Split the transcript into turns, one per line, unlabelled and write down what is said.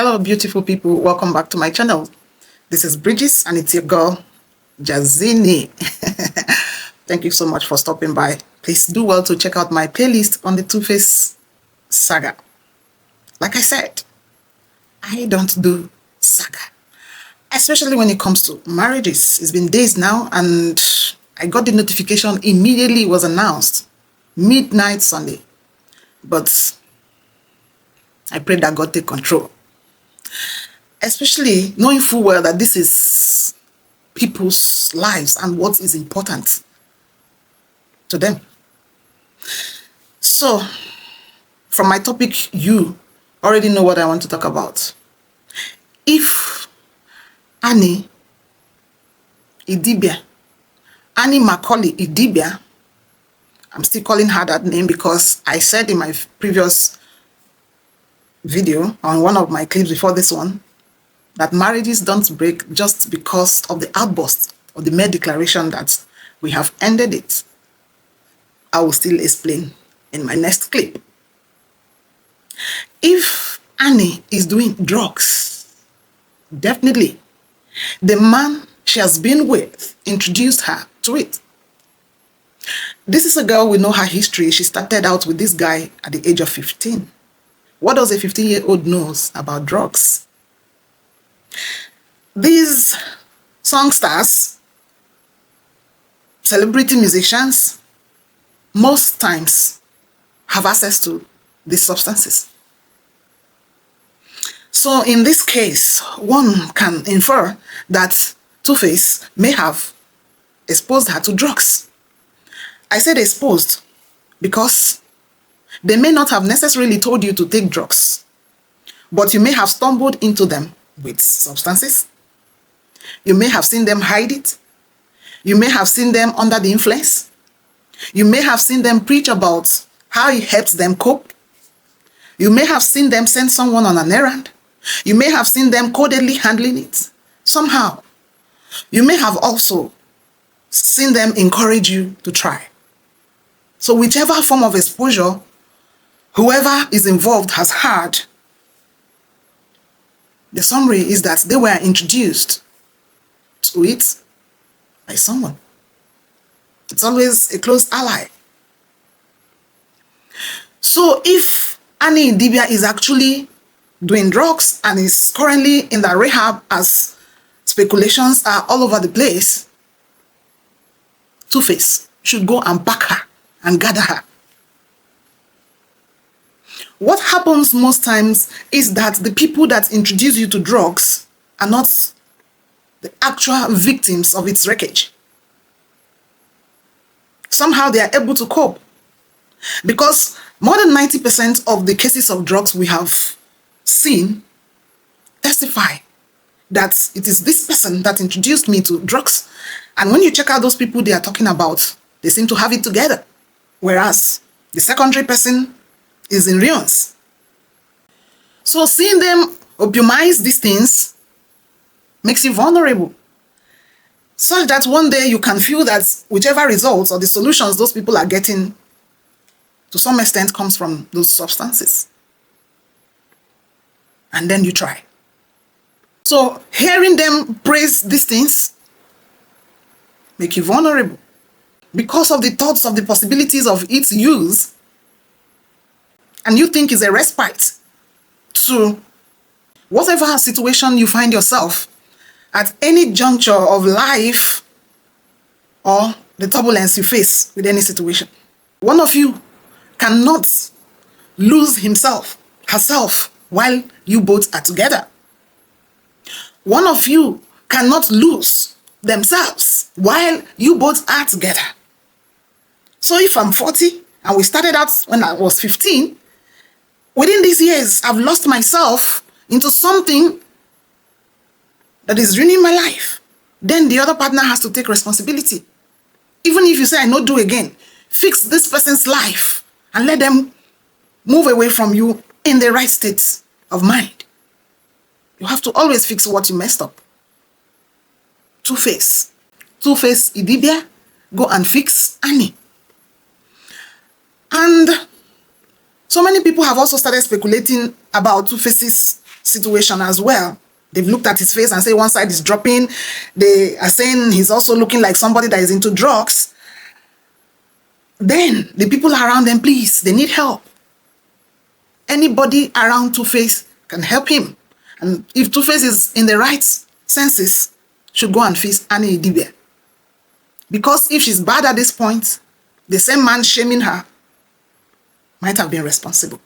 Hello beautiful people, welcome back to my channel. This is Bridges and it's your girl Jazini. Thank you so much for stopping by. Please do well to check out my playlist on the TUFACE saga. Like I said, I don't do saga, especially when it comes to marriages. It's been days now and I got the notification immediately it was announced, midnight Sunday. But I pray that God take control. Especially knowing full well that this is people's lives and what is important to them. So, from my topic, you already know what I want to talk about. If Annie IDIBIA, Annie Macaulay IDIBIA, I'm still calling her that name because I said in my previous video on one of my clips before this one that marriages don't break just because of the outburst or the mere declaration that we have ended it. I will still explain in my next clip. If Annie is doing drugs, definitely the man she has been with introduced her to it. This is a girl, we know her history. She started out with this guy at the age of 15. What does a 15-year-old knows about drugs? These songsters, celebrity musicians, most times have access to these substances. So in this case, one can infer that TUFACE may have exposed her to drugs. I said exposed because they may not have necessarily told you to take drugs, but you may have stumbled into them with substances. You may have seen them hide it. You may have seen them under the influence. You may have seen them preach about how it helps them cope. You may have seen them send someone on an errand. You may have seen them codedly handling it somehow. You may have also seen them encourage you to try. So whichever form of exposure whoever is involved has had, the summary is that they were introduced to it by someone. It's always a close ally. So if Annie IDIBIA is actually doing drugs and is currently in the rehab as speculations are all over the place, TUFACE should go and back her and gather her. What happens most times is that the people that introduce you to drugs are not the actual victims of its wreckage. Somehow they are able to cope. Because more than 90% of the cases of drugs we have seen testify that it is this person that introduced me to drugs. And when you check out those people they are talking about, they seem to have it together. Whereas the secondary person is in ruins. So seeing them opiumize these things makes you vulnerable. Such that one day you can feel that whichever results or the solutions those people are getting to some extent comes from those substances. And then you try. So hearing them praise these things make you vulnerable. Because of the thoughts of the possibilities of its use, and you think is a respite to whatever situation you find yourself at any juncture of life or the turbulence you face with any situation. One of you cannot lose himself, herself, while you both are together. One of you cannot lose themselves while you both are together. So if I'm 40 and we started out when I was 15, within these years, I've lost myself into something that is ruining my life. Then the other partner has to take responsibility. Even if you say, I not do again, fix this person's life and let them move away from you in the right state of mind. You have to always fix what you messed up. TUFACE IDIBIA, go and fix Annie. And so many people have also started speculating about TUFACE's situation as well. They've looked at his face and say one side is dropping. They are saying he's also looking like somebody that is into drugs. Then the people around them, please, they need help. Anybody around TUFACE can help him. And if TUFACE is in the right senses, should go and face Annie IDIBIA. Because if she's bad at this point, the same man shaming her might have been responsible.